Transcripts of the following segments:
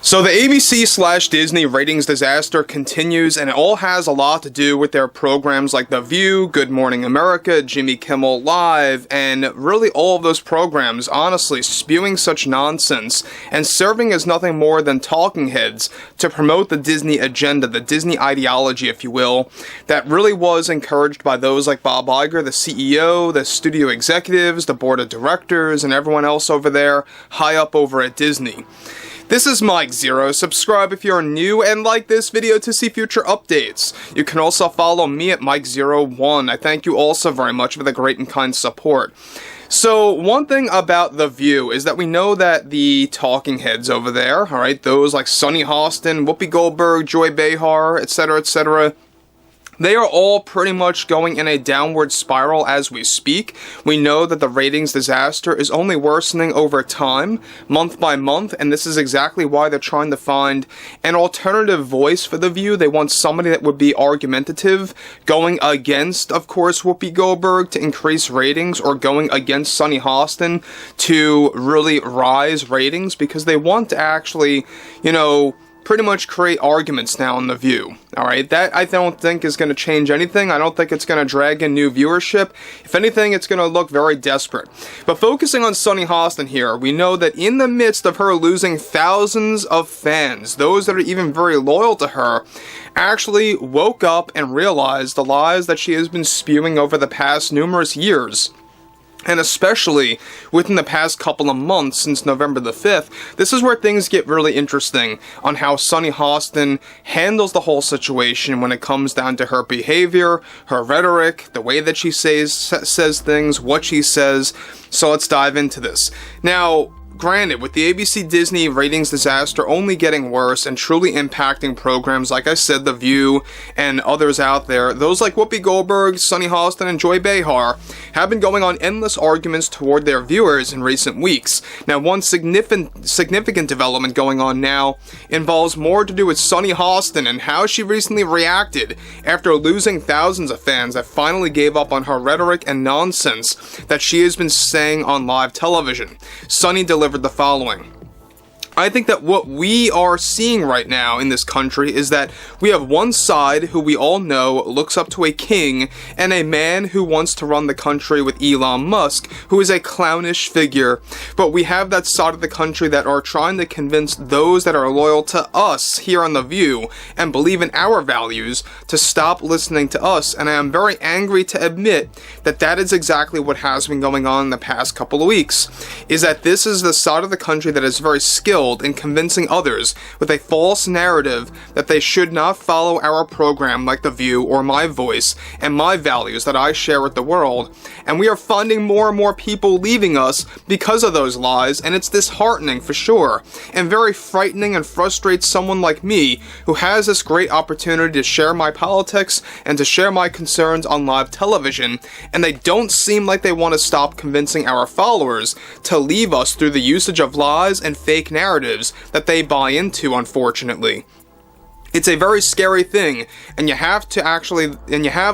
So the ABC/Disney ratings disaster continues, and it all has a lot to do with their programs like The View, Good Morning America, Jimmy Kimmel Live, and really all of those programs, honestly, spewing such nonsense and serving as nothing more than talking heads to promote the Disney agenda, the Disney ideology, if you will, that really was encouraged by those like Bob Iger, the CEO, the studio executives, the board of directors, and everyone else over there high up over at Disney. This is Mike Zero. Subscribe if you're new and like this video to see future updates. You can also follow me at Mike01. I thank you also very much for the great and kind support. So, one thing about The View is that we know that the talking heads over there, alright, those like Sunny Hostin, Whoopi Goldberg, Joy Behar, etc., they are all pretty much going in a downward spiral as we speak. We know that the ratings disaster is only worsening over time, month by month, and this is exactly why they're trying to find an alternative voice for The View. They want somebody that would be argumentative, going against, of course, Whoopi Goldberg to increase ratings, or going against Sunny Hostin to really rise ratings, because they want to actually, pretty much create arguments now on The View. Alright, that I don't think is going to change anything. I don't think it's going to drag in new viewership. If anything, it's going to look very desperate. But focusing on Sunny Hostin here, we know that in the midst of her losing thousands of fans, those that are even very loyal to her, actually woke up and realized the lies that she has been spewing over the past numerous years. And especially within the past couple of months since November the 5th, this is where things get really interesting on how Sunny Hostin handles the whole situation when it comes down to her behavior, her rhetoric, the way that she says things, what she says. So let's dive into this. Now, granted, with the ABC Disney ratings disaster only getting worse and truly impacting programs like I said, The View and others out there, those like Whoopi Goldberg, Sunny Hostin, and Joy Behar have been going on endless arguments toward their viewers in recent weeks. Now, one significant development going on now involves more to do with Sunny Hostin and how she recently reacted after losing thousands of fans that finally gave up on her rhetoric and nonsense that she has been saying on live television. Sunny delivered the following. I think that what we are seeing right now in this country is that we have one side who we all know looks up to a king and a man who wants to run the country with Elon Musk, who is a clownish figure. But we have that side of the country that are trying to convince those that are loyal to us here on The View and believe in our values to stop listening to us. And I am very angry to admit that that is exactly what has been going on in the past couple of weeks, is that this is the side of the country that is very skilled in convincing others with a false narrative that they should not follow our program like The View or my voice and my values that I share with the world. And we are finding more and more people leaving us because of those lies, and it's disheartening for sure, and very frightening, and frustrates someone like me who has this great opportunity to share my politics and to share my concerns on live television, and they don't seem like they want to stop convincing our followers to leave us through the usage of lies and fake narratives that they buy into, unfortunately. It's a very scary thing, and you have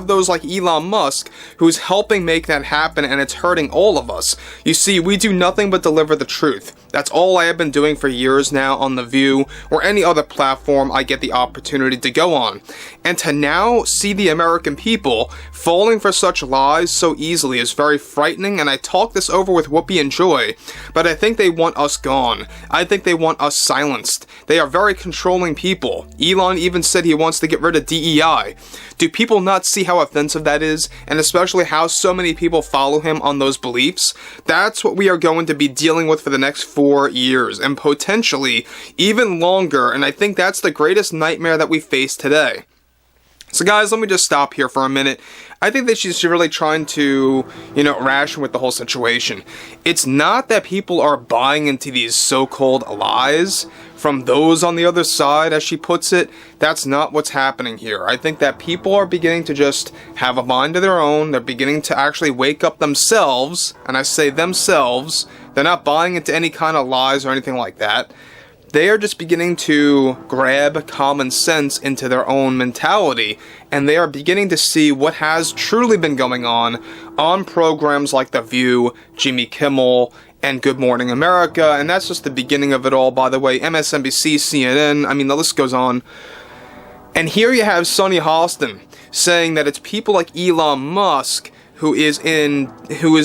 those like Elon Musk who's helping make that happen, and it's hurting all of us. You see, we do nothing but deliver the truth. That's all I have been doing for years now on The View or any other platform I get the opportunity to go on. And to now see the American people falling for such lies so easily is very frightening, and I talked this over with Whoopi and Joy, but I think they want us gone. I think they want us silenced. They are very controlling people. Elon even said he wants to get rid of DEI. Do people not see how offensive that is, and especially how so many people follow him on those beliefs? That's what we are going to be dealing with for the next 4 years, and potentially even longer, and I think that's the greatest nightmare that we face today. So guys, let me just stop here for a minute. I think that she's really trying to, ration with the whole situation. It's not that people are buying into these so-called lies from those on the other side, as she puts it. That's not what's happening here. I think that people are beginning to just have a mind of their own. They're beginning to actually wake up themselves, and I say themselves. They're not buying into any kind of lies or anything like that. They are just beginning to grab common sense into their own mentality, and they are beginning to see what has truly been going on programs like The View, Jimmy Kimmel, and Good Morning America, and that's just the beginning of it all, by the way. MSNBC, CNN, I mean, the list goes on. And here you have Sunny Hostin saying that it's people like Elon Musk who is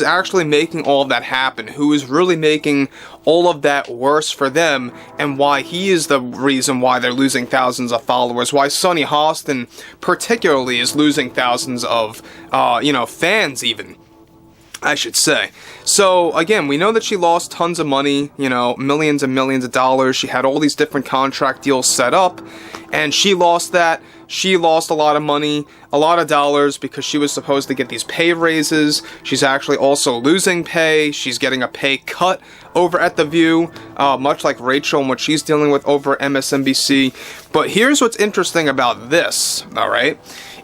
actually making all of that happen, who is really making all of that worse for them, and why he is the reason why they're losing thousands of followers, why Sunny Hostin particularly is losing thousands of, fans even, I should say. So, again, we know that she lost tons of money, millions and millions of dollars. She had all these different contract deals set up, and she lost that. She lost a lot of money, a lot of dollars, because she was supposed to get these pay raises. She's actually also losing pay. She's getting a pay cut over at The View, much like Rachel and what she's dealing with over at MSNBC. But here's what's interesting about this, alright,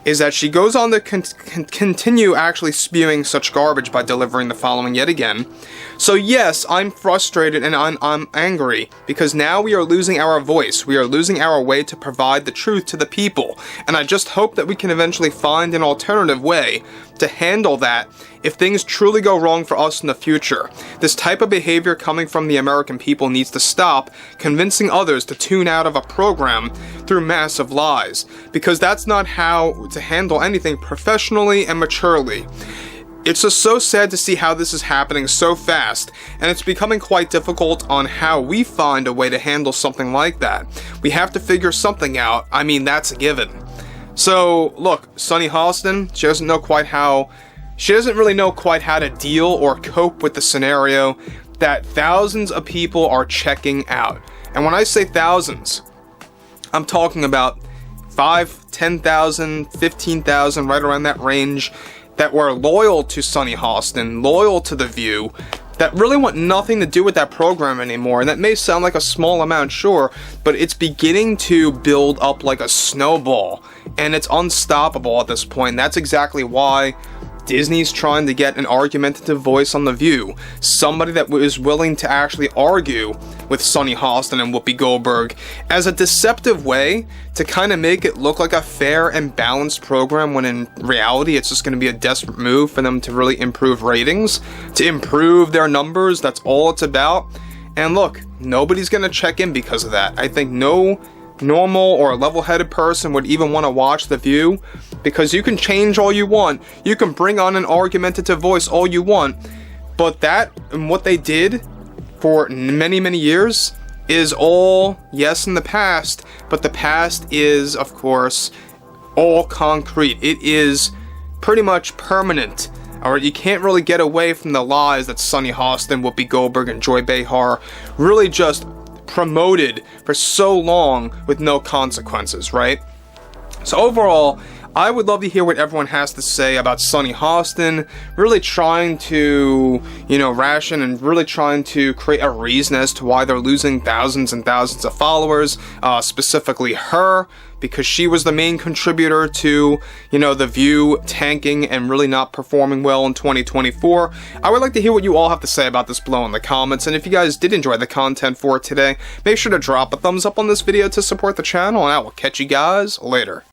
is that she goes on to continue actually spewing such garbage by delivering the following yet again. So yes, I'm frustrated and I'm angry, because now we are losing our voice. We are losing our way to provide the truth to the people. And I just hope that we can eventually find an alternative way to handle that if things truly go wrong for us in the future. This type of behavior coming from the American people needs to stop convincing others to tune out of a program through massive lies, because that's not how to handle anything professionally and maturely. It's just so sad to see how this is happening so fast, and it's becoming quite difficult on how we find a way to handle something like that. We have to figure something out. I mean, that's a given. So, look, Sunny Hostin, she doesn't really know quite how to deal or cope with the scenario that thousands of people are checking out. And when I say thousands, I'm talking about 5, 10,000, 15,000, right around that range, that were loyal to Sunny Hostin, loyal to The View, that really want nothing to do with that program anymore. And that may sound like a small amount, sure, but it's beginning to build up like a snowball, and it's unstoppable at this point. And that's exactly why Disney's trying to get an argumentative voice on The View. Somebody that is willing to actually argue with Sunny Hostin and Whoopi Goldberg as a deceptive way to kind of make it look like a fair and balanced program, when in reality it's just going to be a desperate move for them to really improve ratings, to improve their numbers. That's all it's about. And look, nobody's going to check in because of that. I think no normal or level-headed person would even want to watch The View, because you can change all you want, you can bring on an argumentative voice all you want, but that and what they did for many years is all, yes, in the past, but the past is, of course, all concrete. It is pretty much permanent. Alright, you can't really get away from the lies that Sunny Hostin, Whoopi Goldberg, and Joy Behar really just promoted for so long with no consequences, right? So overall, I would love to hear what everyone has to say about Sunny Hostin really trying to, ration and really trying to create a reason as to why they're losing thousands and thousands of followers, specifically her, because she was the main contributor to, The View tanking and really not performing well in 2024. I would like to hear what you all have to say about this below in the comments, and if you guys did enjoy the content for today, make sure to drop a thumbs up on this video to support the channel, and I will catch you guys later.